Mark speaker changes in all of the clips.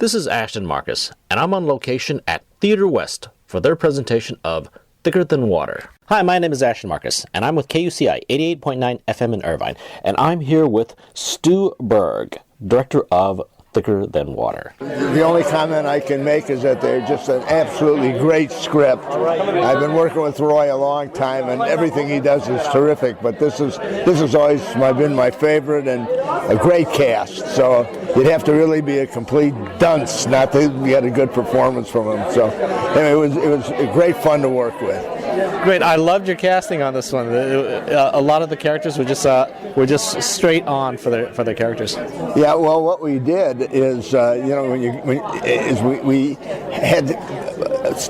Speaker 1: This is Ashton Marcus, and I'm on location at Theater West for their presentation of Thicker Than Water. Hi, my name is Ashton Marcus, and I'm with KUCI 88.9 FM in Irvine, and I'm here with Stu Berg, director of Thicker Than Water.
Speaker 2: The only comment I can make is that they're just an absolutely great script. I've been working with Roy a long time, and everything he does is terrific, but this has always been my favorite, and a great cast. So you'd have to really be a complete dunce not to get a good performance from him. So anyway, it was great fun to work with.
Speaker 1: Great. I loved your casting on this one. A lot of the characters were just straight on for their characters.
Speaker 2: Yeah. Well, what we did is, we had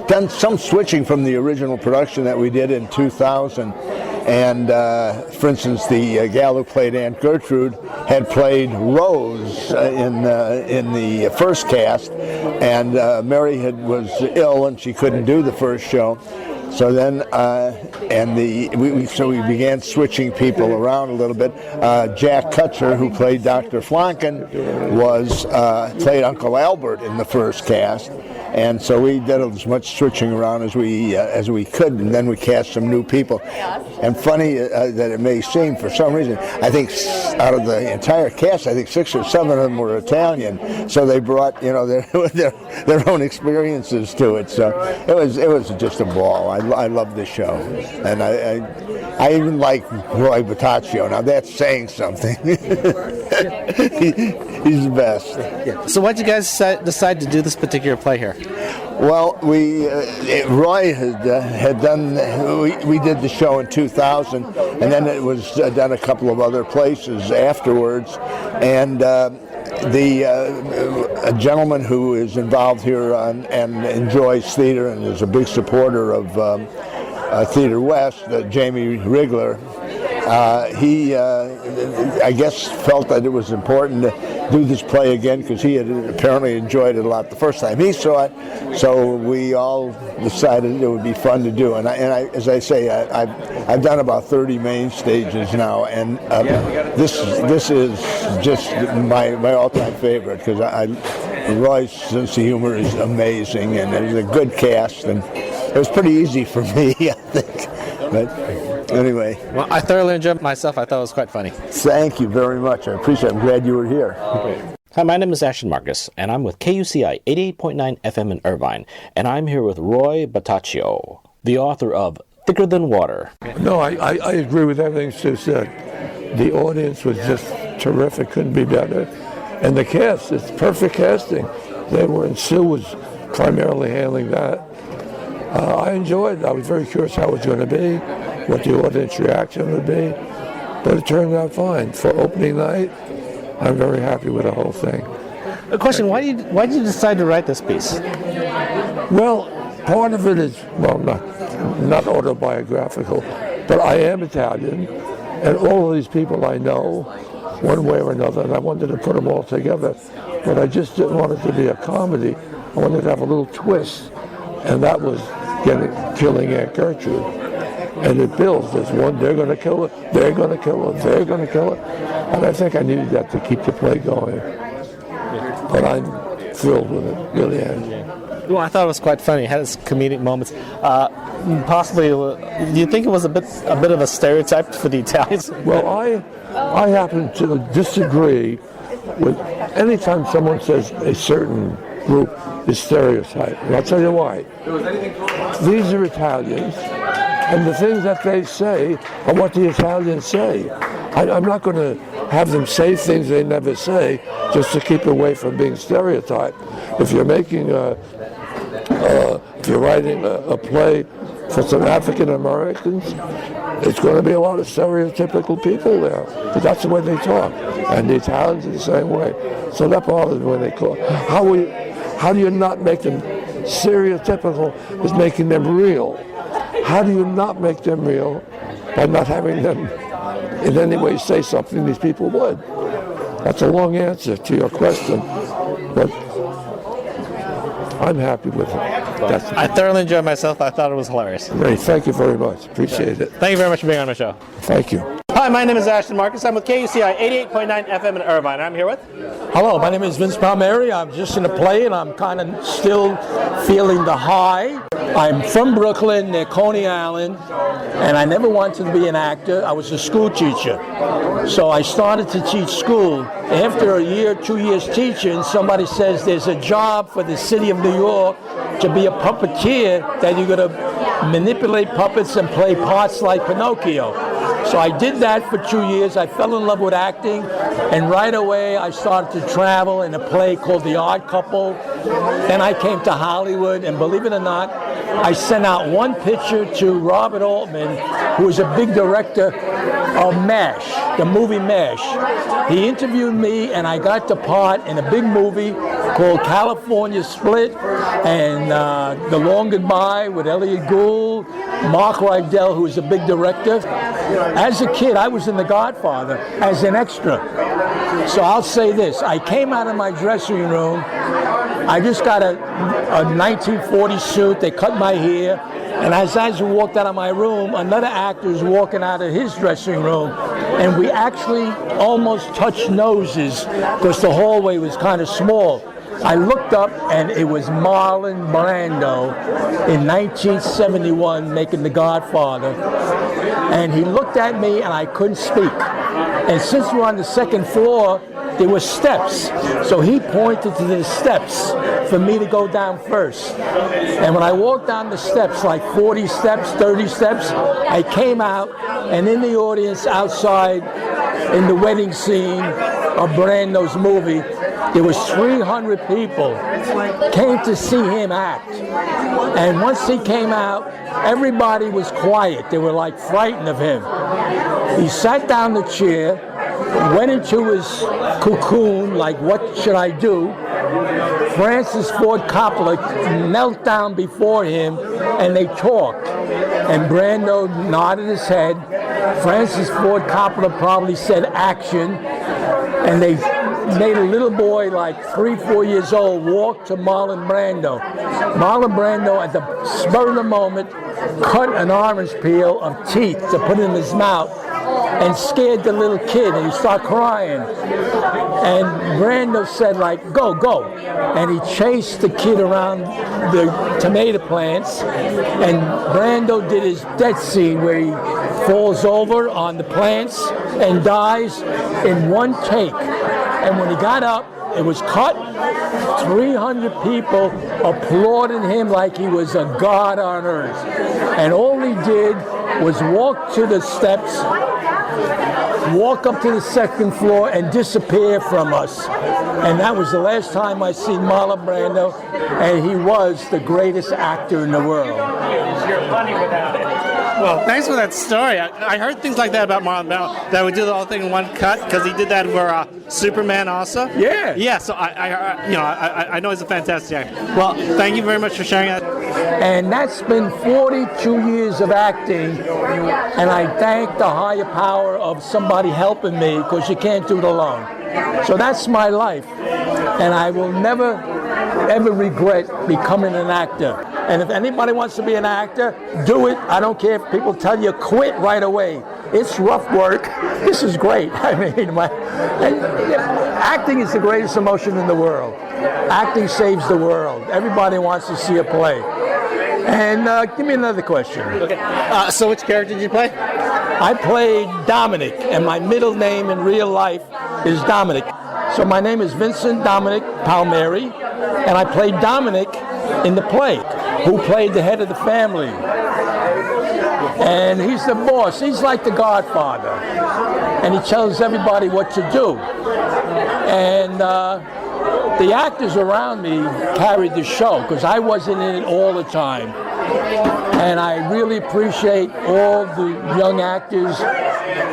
Speaker 2: done some switching from the original production that we did in 2000. And for instance, the gal who played Aunt Gertrude had played Rose in the first cast, and Mary was ill and she couldn't do the first show. So then, we began switching people around a little bit. Jack Kutcher, who played Dr. Flonken, played Uncle Albert in the first cast, and so we did as much switching around as we could, and then we cast some new people. And funny that it may seem, for some reason, I think out of the entire cast, I think 6 or 7 of them were Italian, so they brought their own experiences to it. So it was just a ball. I love this show, and I even like Roy Bataccio. Now that's saying something. He's the best.
Speaker 1: Yeah. So why did you guys decide to do this particular play here?
Speaker 2: Well, Roy had done. We did the show in 2000, and then it was done a couple of other places afterwards, and. A gentleman who is involved here and enjoys theater and is a big supporter of Theater West, Jamie Rigler, he, I guess, felt that it was important to do this play again because he had apparently enjoyed it a lot the first time he saw it. So we all decided it would be fun to do. And as I say, I've done about 30 main stages now, and this is just my all-time favorite because Roy's sense of humor is amazing, and there's a good cast, and it was pretty easy for me, I think. But anyway.
Speaker 1: Well, I thoroughly enjoyed it myself. I thought it was quite funny.
Speaker 2: Thank you very much. I appreciate it. I'm glad you were here.
Speaker 1: Hi, my name is Ashton Marcus, and I'm with KUCI 88.9 FM in Irvine, and I'm here with Roy Bataccio, the author of Thicker Than Water.
Speaker 3: No, I agree with everything Stu said. The audience was just terrific, couldn't be better. And the cast, it's perfect casting. And Sue was primarily handling that. I enjoyed it. I was very curious how it was going to be, what the audience reaction would be, but it turned out fine. For opening night, I'm very happy with the whole thing.
Speaker 1: A question, why did you decide to write this piece?
Speaker 3: Well, part of it is, not autobiographical, but I am Italian, and all of these people I know, one way or another, and I wanted to put them all together, but I just didn't want it to be a comedy. I wanted to have a little twist, and that was killing Aunt Gertrude. And it builds. There's one, they're going to kill her, they're going to kill her, they're going to kill her. And I think I needed that to keep the play going. But I'm thrilled with it, really am.
Speaker 1: Well, I thought it was quite funny. It had its comedic moments. Possibly, do you think it was a bit of a stereotype for the Italians?
Speaker 3: Well, I happen to disagree with any time someone says a certain group is stereotype. And I'll tell you why. These are Italians, and the things that they say are what the Italians say. I'm not going to have them say things they never say just to keep away from being stereotyped. If you're making if you're writing a play for some African Americans, it's going to be a lot of stereotypical people there. But that's the way they talk. And the Italians are the same way. So that bothers me when they call. How do you not make them stereotypical is making them real? How do you not make them real by not having them in any way say something these people would? That's a long answer to your question, but I'm happy with it.
Speaker 1: I thoroughly enjoyed myself. I thought it was hilarious.
Speaker 3: Great. Thank you very much. Appreciate it.
Speaker 1: Thank you very much for being on the show.
Speaker 3: Thank you.
Speaker 1: Hi, Hi, my name is Ashton Marcus. I'm with KUCI 88.9 FM in Irvine. I'm here with...
Speaker 4: Hello, my name is Vince Palmieri. I'm just in a play and I'm kind of still feeling the high. I'm from Brooklyn, near Coney Island, and I never wanted to be an actor. I was a school teacher. So I started to teach school. After a year, 2 years teaching, somebody says there's a job for the city of New York to be a puppeteer, that you're going to manipulate puppets and play parts like Pinocchio. So I did that for 2 years. I fell in love with acting, and right away I started to travel in a play called The Odd Couple. Then I came to Hollywood, and believe it or not, I sent out one picture to Robert Altman, who is a big director of MASH, the movie MASH. He interviewed me, and I got the part in a big movie called California Split, and The Long Goodbye with Elliot Gould, Mark Rydell, who is a big director. As a kid, I was in The Godfather as an extra. So I'll say this, I came out of my dressing room, I just got a 1940 suit, they cut my hair, and as I walked out of my room, another actor was walking out of his dressing room, and we actually almost touched noses because the hallway was kind of small. I looked up, and it was Marlon Brando in 1971 making The Godfather. And he looked at me, and I couldn't speak. And since we're on the second floor, there were steps. So he pointed to the steps for me to go down first. And when I walked down the steps, like 40 steps, 30 steps, I came out, and in the audience outside, in the wedding scene of Brando's movie, there was 300 people came to see him act. And once he came out, everybody was quiet. They were like frightened of him. He sat down the chair, went into his cocoon, like, what should I do? Francis Ford Coppola knelt down before him, and they talked. And Brando nodded his head. Francis Ford Coppola probably said action, and they made a little boy like 3-4 years old walk to Marlon Brando. Marlon Brando, at the spur of the moment, cut an orange peel of teeth to put in his mouth and scared the little kid, and he started crying. And Brando said, like, go, go. And he chased the kid around the tomato plants, and Brando did his death scene where he falls over on the plants and dies in one take. And when he got up, it was cut. 300 people applauded him like he was a god on earth. And all he did was walk to the steps, walk up to the second floor, and disappear from us. And that was the last time I seen Marlon Brando, and he was the greatest actor in the world.
Speaker 1: You're funny without it. Well, thanks for that story. I heard things like that about Marlon Brando, that would do the whole thing in one cut, because he did that for Superman also.
Speaker 4: Yeah.
Speaker 1: Yeah, so I know he's a fantastic actor. Well, thank you very much for sharing that.
Speaker 4: And that's been 42 years of acting, and I thank the higher power of somebody helping me, because you can't do it alone. So that's my life, and I will never, ever regret becoming an actor. And if anybody wants to be an actor, do it. I don't care if people tell you quit right away. It's rough work. This is great. I mean, acting is the greatest emotion in the world. Acting saves the world. Everybody wants to see a play. And give me another question.
Speaker 1: Okay. So which character did you play?
Speaker 4: I played Dominic, and my middle name in real life is Dominic. So my name is Vincent Dominic Palmieri, and I played Dominic in the play, who played the head of the family. And he's the boss. He's like the Godfather. And he tells everybody what to do. And the actors around me carried the show, because I wasn't in it all the time. And I really appreciate all the young actors,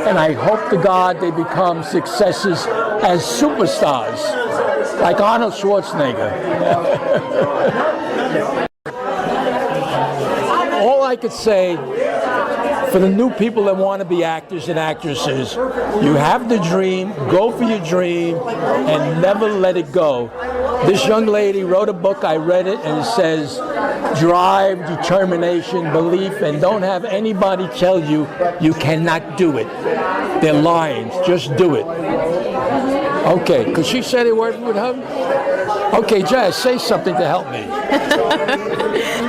Speaker 4: and I hope to God they become successes as superstars, like Arnold Schwarzenegger. All I could say for the new people that want to be actors and actresses, you have the dream, go for your dream, and never let it go. This young lady wrote a book, I read it, and it says, drive, determination, belief, and don't have anybody tell you you cannot do it. they're lying. Just do it. Okay, could she say a word with her? Okay, Jazz, say something to help me.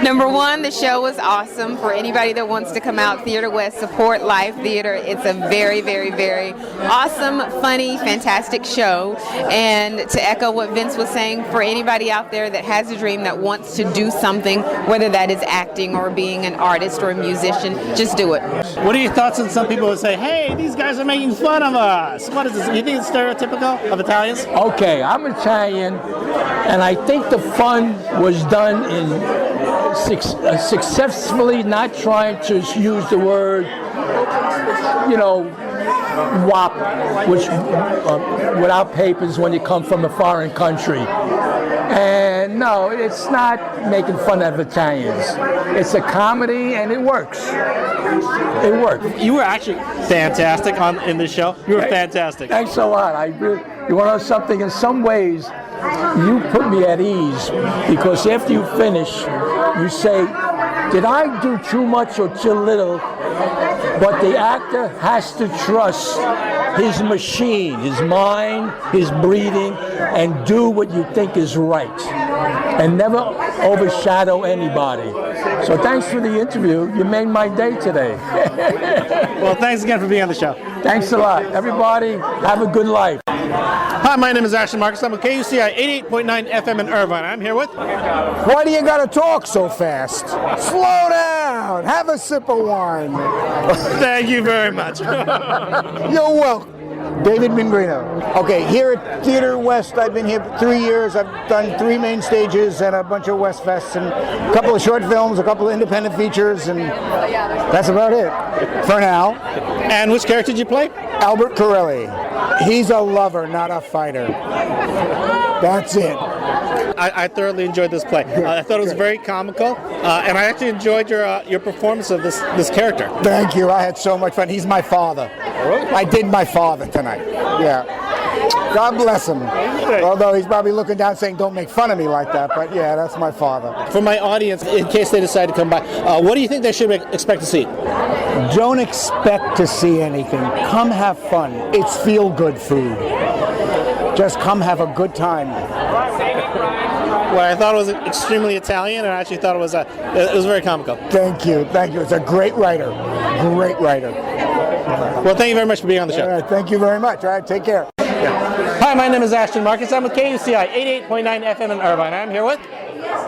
Speaker 5: Number one, the show was awesome. For anybody that wants to come out, Theater West, support live theater. It's a very, very, very awesome, funny, fantastic show. And to echo what Vince was saying, for anybody out there that has a dream that wants to do something, whether that is acting or being an artist or a musician, just do it.
Speaker 1: What are your thoughts on some people who say, hey, these guys are making fun of us? What is this? You think it's stereotypical of Italians?
Speaker 4: Okay, I'm Italian, and I think the fun was done in successfully not trying to use the word, WAP, which without papers when you come from a foreign country. And no, it's not making fun of Italians. It's a comedy, and it works. It worked.
Speaker 1: You were actually fantastic in the show. You were fantastic.
Speaker 4: Thanks a lot. You want to know something? In some ways, you put me at ease, because after you finish, you say, did I do too much or too little? But the actor has to trust his machine, his mind, his breathing, and do what you think is right, and never overshadow anybody. So thanks for the interview. You made my day today.
Speaker 1: Well, thanks again for being on the show.
Speaker 4: Thanks a lot. Everybody, have a good life.
Speaker 1: Hi, my name is Ashton Marcus. I'm with KUCI 88.9 FM in Irvine. I'm here with...
Speaker 6: Why do you gotta talk so fast? Slow down. Have a sip of wine.
Speaker 1: Thank you very much.
Speaker 6: You're welcome. David Mingrino. Okay, here at Theater West, I've been here 3 years. I've done 3 main stages and a bunch of West Fests and a couple of short films, a couple of independent features, and that's about it for now.
Speaker 1: And which character did you play?
Speaker 6: Albert Corelli. He's a lover, not a fighter. That's it.
Speaker 1: I thoroughly enjoyed this play. I thought it was very comical, and I actually enjoyed your performance of this character.
Speaker 6: Thank you. I had so much fun. He's my father. I did my father tonight. Yeah. God bless him. Although he's probably looking down saying, don't make fun of me like that. But yeah, that's my father.
Speaker 1: For my audience, in case they decide to come by, what do you think they should expect to see?
Speaker 6: Don't expect to see anything. Come have fun. It's feel-good food. Just come have a good time.
Speaker 1: Well, I thought it was extremely Italian, and I actually thought it was very comical.
Speaker 6: Thank you. Thank you. It's a great writer. Great writer.
Speaker 1: Well, thank you very much for being on the show.
Speaker 6: All right, thank you very much. All right, take care.
Speaker 1: Hi, my name is Ashton Marcus. I'm with KUCI 88.9 FM in Irvine. I'm here with...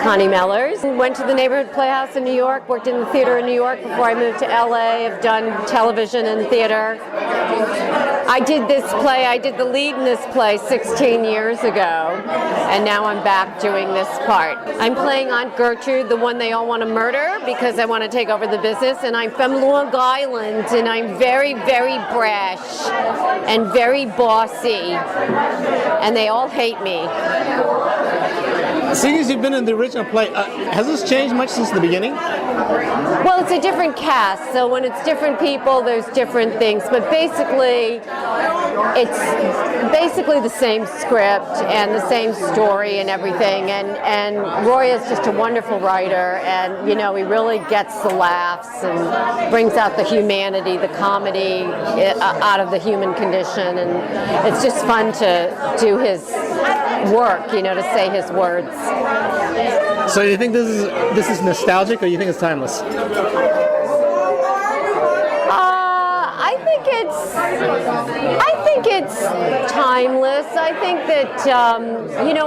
Speaker 7: Connie Mellors. Went to the Neighborhood Playhouse in New York, worked in the theater in New York before I moved to LA. I've done television and theater. I did this play, I did the lead in this play 16 years ago, and now I'm back doing this part. I'm playing Aunt Gertrude, the one they all want to murder because I want to take over the business, and I'm from Long Island, and I'm very, very brash and very bossy, and they all hate me.
Speaker 1: Seeing as you've been in the original play, has this changed much since the beginning?
Speaker 7: Well, it's a different cast, so when it's different people, there's different things. But basically, it's basically the same script and the same story and everything. And Roy is just a wonderful writer, and he really gets the laughs and brings out the humanity, the comedy out of the human condition. And it's just fun to do his work, to say his words.
Speaker 1: So you think this is nostalgic, or you think it's timeless?
Speaker 7: I think it's timeless. I think that,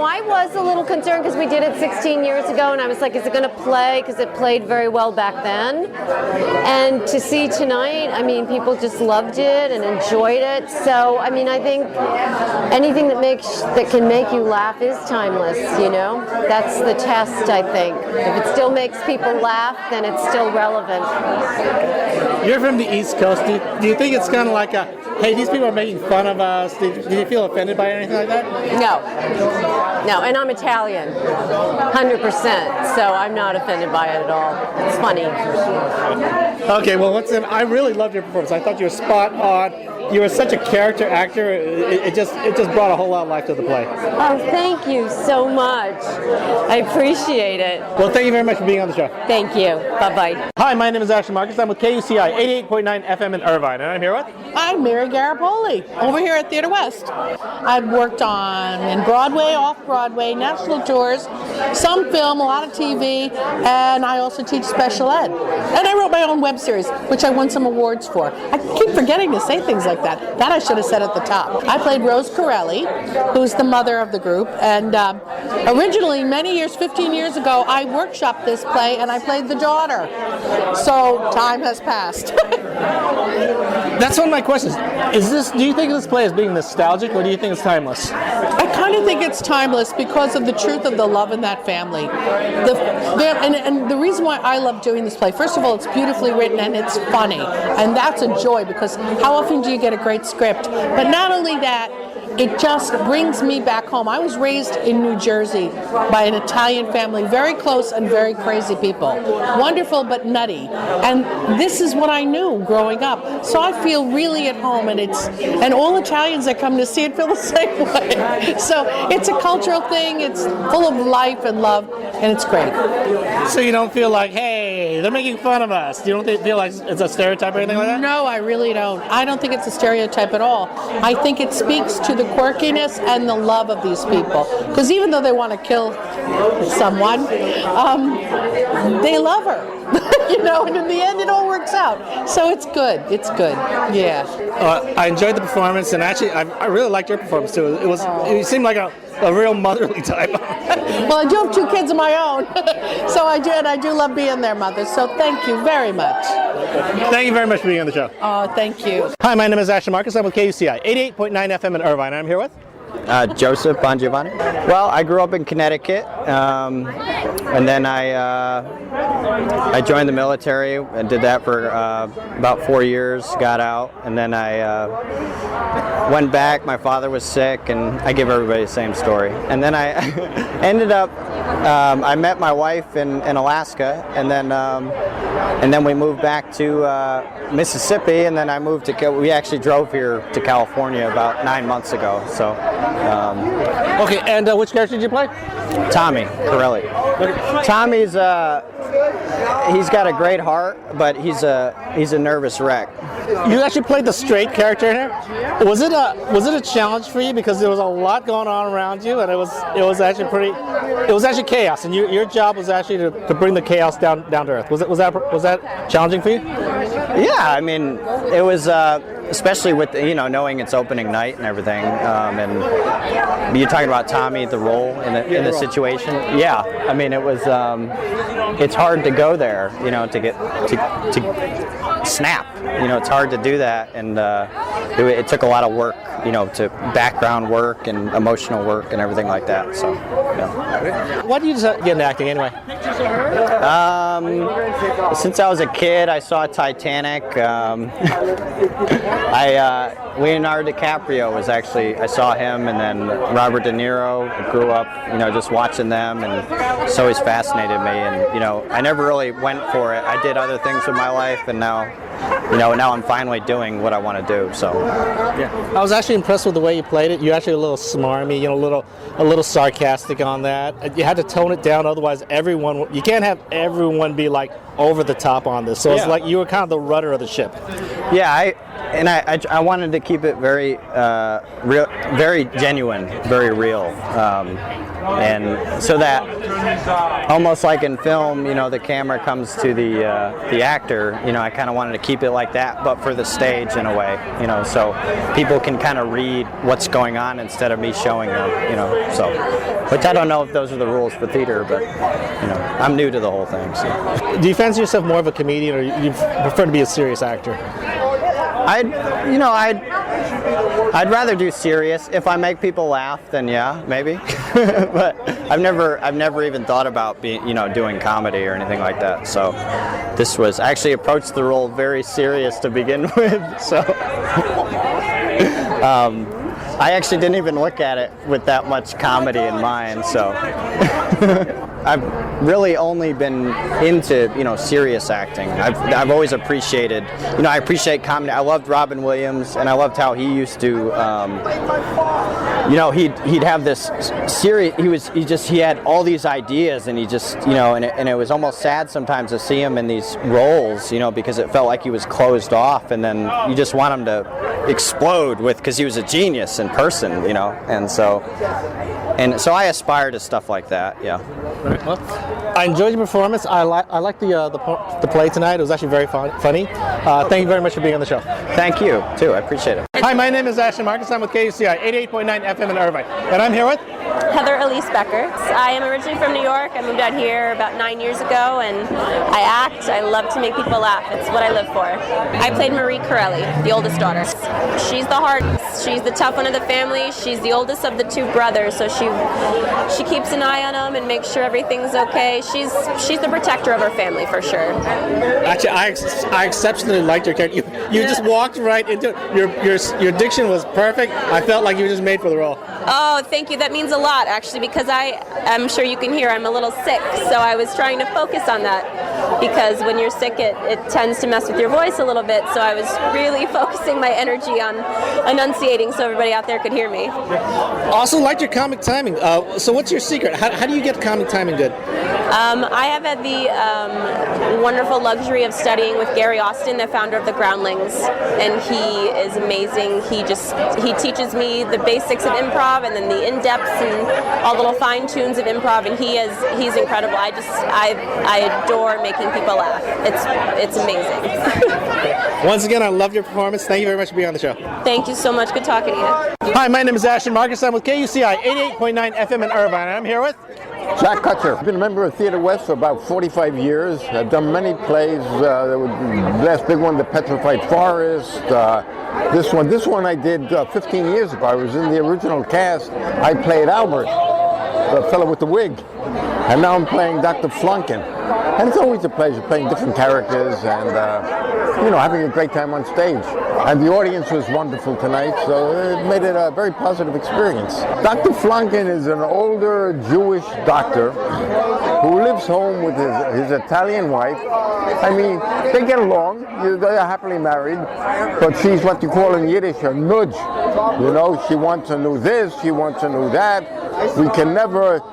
Speaker 7: I was a little concerned because we did it 16 years ago, and I was like, is it going to play? Because it played very well back then. And to see tonight, people just loved it and enjoyed it. So, I think anything that can make you laugh is timeless, That's the test, I think. If it still makes people laugh, then it's still relevant.
Speaker 1: You're from the East Coast. Do you think it's kind of like hey, these people are making fun of us? Do you feel offended by anything like that?
Speaker 7: No, and I'm Italian, 100%, so I'm not offended by it at all. It's funny.
Speaker 1: Okay, well, I really loved your performance. I thought you were spot on. you were such a character actor. It just brought a whole lot of life to the play.
Speaker 7: Oh, thank you so much. I appreciate it.
Speaker 1: Well, thank you very much for being on the show.
Speaker 7: Thantion you. Bye-bye.
Speaker 1: Hi, my name is Ashton Marcus. I'm with KUCI 88.9 FM in Irvine, and I'm here with...
Speaker 8: I'm Mary Garapoli, over here at Theater West. I've worked in Broadway, off-Broadway, national tours, some film, a lot of TV, and I also teach special ed. And I wrote my own web series, which I won some awards for. I keep forgetting to say things like that. That I should have said at the top. I played Rose Corelli, who's the mother of the group, and originally, many years, 15 years ago, I workshopped this play, and I played the daughter. So, time has passed.
Speaker 1: That's one of my questions. Do you think of this play as being nostalgic, or do you think it's timeless?
Speaker 8: I kind of think it's timeless because of the truth of the love in that family. And the reason why I love doing this play, first of all, it's beautifully written and it's funny. And that's a joy, because how often do you get a great script? But not only that, it just brings me back home. I was raised in New Jersey by an Italian family, very close and very crazy people. Wonderful but nutty. And this is what I knew growing up. So I feel really at home, and all Italians that come to see it feel the same way. So it's a cultural thing, it's full of life and love, and it's great.
Speaker 1: So you don't feel like, hey, they're making fun of us? You don't feel like it's a stereotype or anything like that?
Speaker 8: No, I really don't. I don't think it's a stereotype at all. I think it speaks to the quirkiness and the love of these people. Because even though they want to kill someone, they love her. And in the end it all works out. So it's good. It's good. Yeah.
Speaker 1: I enjoyed the performance, and actually I really liked your performance too. You seemed like a real motherly type.
Speaker 8: Well, I do have 2 kids of my own. So I do love being their mother. So thank you very much.
Speaker 1: Thank you very much for being on the show.
Speaker 8: Oh, thank you.
Speaker 1: Hi, my name is Ashton Marcus. I'm with KUCI 88.9 FM in Irvine. I'm here with...
Speaker 9: Joseph Bongiovanni. Well, I grew up in Connecticut, and then I joined the military and did that for about 4 years, got out, and then I went back. My father was sick, and I give everybody the same story. And then I ended up, I met my wife in Alaska, and then we moved back to Mississippi, and then I moved to, we actually drove here to California about 9 months ago, so.
Speaker 1: Okay, and which character did you play?
Speaker 9: Tommy Corelli. Tommy's he's got a great heart, but he's a nervous wreck.
Speaker 1: You actually played the straight character in here. Was it a challenge for you, because there was a lot going on around you, and it was actually chaos, and your job was actually to bring the chaos down to earth. Was that challenging for you?
Speaker 9: Yeah, I mean, it was especially with knowing it's opening night and everything, and you're talking about Tommy, the role in the situation. Yeah, I mean, it was it's hard to go there, to get to snap. It's hard to do that, and it took a lot of work, to background work and emotional work and everything like that. So, yeah.
Speaker 1: Why did you get into acting anyway?
Speaker 9: Since I was a kid, I saw Titanic. Leonardo DiCaprio was actually, I saw him, and then Robert De Niro. I grew up, just watching them, and it's always fascinated me. And I never really went for it. I did other things with my life, and now I'm finally doing what I want to do. So,
Speaker 1: yeah, I was actually impressed with the way you played it. You're actually a little smarmy, a little sarcastic on that. You had to tone it down, otherwise you can't have everyone be like over the top on this. So it's like you were kind of the rudder of the ship.
Speaker 9: Yeah, I wanted to keep it very real, very genuine, very real, and so that almost like in film, the camera comes to the actor. I kind of wanted to keep it like that, but for the stage in a way, so people can kind of read what's going on instead of me showing them, So, which I don't know if those are the rules for theater, but I'm new to the whole thing. So.
Speaker 1: Do you fancy yourself more of a comedian, or you prefer to be a serious actor?
Speaker 9: I'd rather do serious. If I make people laugh, then yeah, maybe. But I've never even thought about doing comedy or anything like that. So this was, I actually approached the role very serious to begin with. So I actually didn't even look at it with that much comedy in mind. So. I've really only been into, serious acting. I've always appreciated, I appreciate comedy. I loved Robin Williams, and I loved how he used to, he'd have this serious, he had all these ideas, and he just, and it was almost sad sometimes to see him in these roles, because it felt like he was closed off, and then you just want him to explode because he was a genius in person, and so I aspire to stuff like that. Yeah.
Speaker 1: Well, I enjoyed your performance. I liked the play tonight. It was actually very funny. Thank you very much for being on the show.
Speaker 9: Thank you too. I appreciate it.
Speaker 1: Hi, my name is Ashton Marcus. I'm with KUCI 88.9 FM in Irvine, and I'm here with
Speaker 10: Heather Elise Becker. I am originally from New York. I moved out here about 9 years ago, and I act. I love to make people laugh. It's what I live for. I played Marie Corelli, the oldest daughter. She's the hardest. She's the tough one of the family. She's the oldest of the two brothers, so she keeps an eye on them and makes sure everything's okay. She's the protector of her family for sure.
Speaker 1: Actually, I exceptionally liked your character. You just walked right into it. Your diction was perfect. I felt like you were just made for the role.
Speaker 10: Oh, thank you. That means a lot, actually, because I'm sure you can hear I'm a little sick, so I was trying to focus on that, because when you're sick, it tends to mess with your voice a little bit, so I was really focusing my energy on enunciating so everybody out there could hear me.
Speaker 1: Also liked your comic timing. So what's your secret? How do you get comic timing good?
Speaker 10: I have had the wonderful luxury of studying with Gary Austin, the founder of the Groundlings, and he is amazing. He teaches me the basics of improv, and then the in-depths and all the little fine tunes of improv, and he's incredible. I adore making people laugh. It's amazing.
Speaker 1: Once again, I love your performance. Thank you very much for being on the show.
Speaker 10: Thank you so much. Good talking to you.
Speaker 1: Hi, my name is Ashton Marcus. I'm with KUCI 88.9 FM in Irvine. I'm here with
Speaker 11: Jack Kutcher. I've been a member of Theatre West for about 45 years. I've done many plays. The last big one, The Petrified Forest. This one I did 15 years ago. I was in the original cast. I played Albert, the fellow with the wig. And now I'm playing Dr. Flunkin. And it's always a pleasure playing different characters and, having a great time on stage. And the audience was wonderful tonight, so it made it a very positive experience. Dr. Flunkin is an older Jewish doctor who lives home with his Italian wife. I mean, they get along, they're happily married, but she's what you call in Yiddish a nudge. She wants to know this, she wants to know that.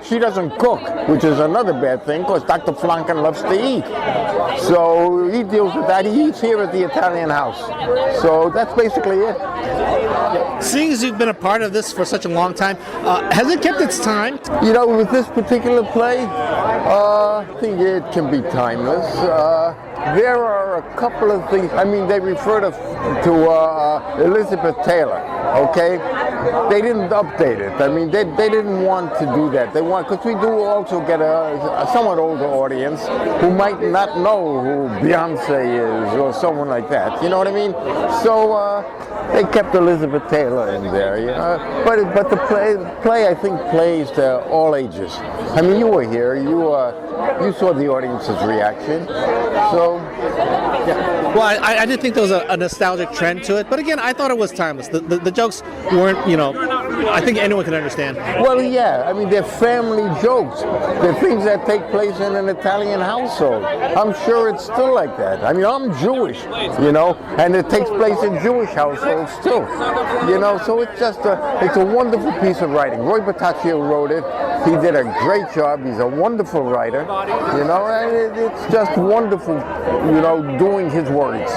Speaker 11: She doesn't cook, which is another bad thing, because Dr. Flunkin loves to eat. So he deals with that. He eats here at the Italian house. So that's basically it.
Speaker 1: Seeing as you've been a part of this for such a long time, has it kept its time?
Speaker 11: With this particular play, I think it can be timeless. There are a couple of things. I mean, they refer to Elizabeth Taylor, okay? They didn't update it. I mean, they didn't want to do that. Because we do also get a somewhat older audience who might not know who Beyonce is or someone like that. You know what I mean? So they kept Elizabeth Taylor in there. But the play I think plays to all ages. I mean, you were here. You saw the audience's reaction. So.
Speaker 1: Yeah. Well, I did think there was a nostalgic trend to it, but again, I thought it was timeless. The jokes weren't, I think anyone can understand.
Speaker 11: Well, yeah, I mean, they're family jokes. They're things that take place in an Italian household. I'm sure it's still like that. I mean, I'm Jewish, and it takes place in Jewish households too, so it's a wonderful piece of writing. Roy Bottaccio wrote it. He did a great job. He's a wonderful writer, and it's just wonderful, doing his words.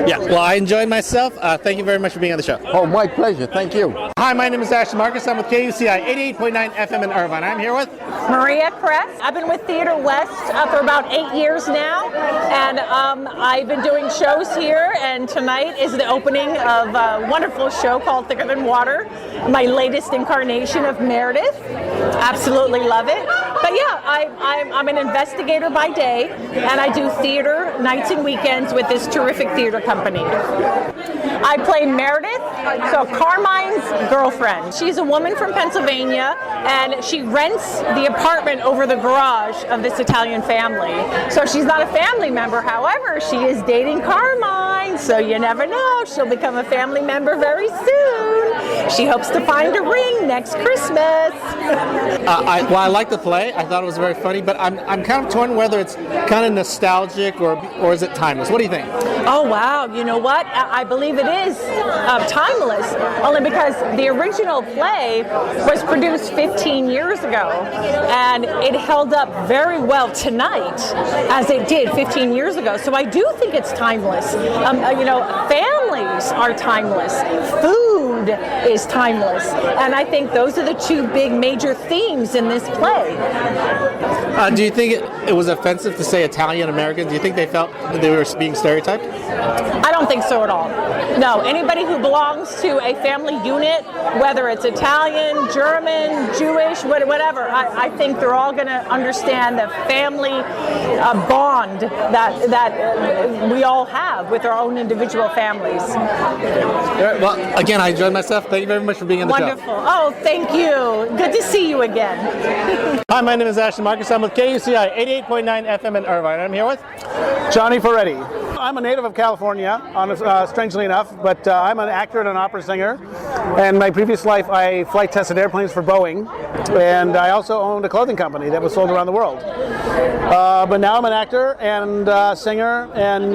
Speaker 1: Yeah, well, I enjoyed myself. Thank you very much for being on the show.
Speaker 11: Oh, my pleasure. Thank you.
Speaker 1: Hi, my name is Ashton Marcus. I'm with KUCI 88.9 FM in Irvine. I'm here with
Speaker 12: Maria Kress. I've been with Theatre West for about 8 years now, and I've been doing shows here, and tonight is the opening of a wonderful show called Thicker Than Water, my latest incarnation of Meredith. Absolutely love it. But yeah, I'm an investigator by day, and I do theater nights and weekends with this terrific theater company. I play Meredith, so Carmine's girlfriend. She's a woman from Pennsylvania, and she rents the apartment over the garage of this Italian family. So she's not a family member, however, she is dating Carmine, so you never know, she'll become a family member very soon. she hopes to find a ring next Christmas.
Speaker 13: I like the play. I thought it was very funny, but I'm kind of torn whether it's kind of nostalgic or is it timeless. What do you think?
Speaker 12: Oh, wow. You know what? I believe it is timeless, only because the original play was produced 15 years ago, and it held up very well tonight, as it did 15 years ago. So I do think it's timeless. Families are timeless. Food is timeless. And I think those are the two big major themes in this play.
Speaker 13: Do you think it was offensive to say Italian American? Do you think they felt that they were being stereotyped?
Speaker 12: I don't think so at all. No, anybody who belongs to a family unit, whether it's Italian, German, Jewish, whatever, I think they're all going to understand the family bond that we all have with our own individual families.
Speaker 13: Well, again, I enjoyed myself. Thank you very much for being on the show.
Speaker 12: Wonderful. Oh, thank you. Good to see you again.
Speaker 14: Hi, my name is Ashton Marcus. I'm with KUCI 88.9 FM in Irvine. I'm here with Johnny Ferretti. I'm a native of California, strangely enough, but I'm an actor and an opera singer. And my previous life, I flight tested airplanes for Boeing, and I also owned a clothing company that was sold around the world. But now I'm an actor and singer, and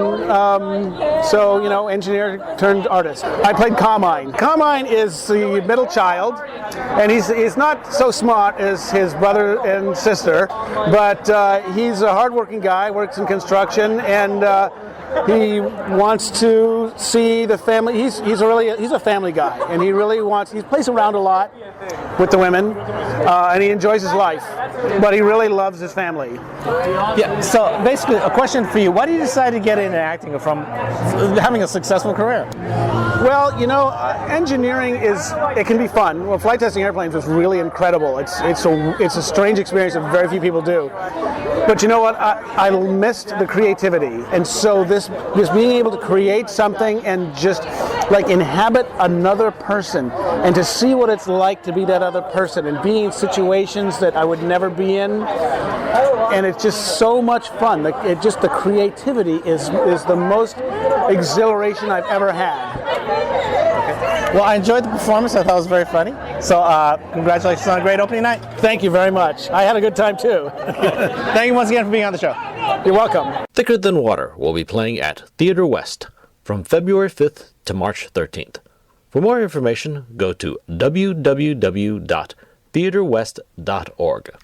Speaker 14: engineer turned artist. I played Carmine. Carmine is the middle child, and he's not so smart as his brother and sister, but he's a hardworking guy, works in construction, and he wants to see the family. He's a family guy, and he plays around a lot with the women, and he enjoys his life, but he really loves his family. Yeah. So basically, a question for you: why did you decide to get into acting from having a successful career?
Speaker 15: Well, engineering it can be fun. Well, flight testing airplanes was really incredible. It's a strange experience that very few people do. But you know what? I missed the creativity, and so this being able to create something and just like inhabit another person and to see what it's like to be that other person and be in situations that I would never be in, and it's just so much fun. The creativity is the most exhilaration I've ever had.
Speaker 14: Well, I enjoyed the performance. I thought it was very funny. So congratulations on a great opening night.
Speaker 15: Thank you very much. I had a good time too.
Speaker 14: Thank you once again for being on the show.
Speaker 15: You're welcome.
Speaker 1: Thicker Than Water will be playing at Theater West from February 5th to March 13th. For more information, go to www.theaterwest.org.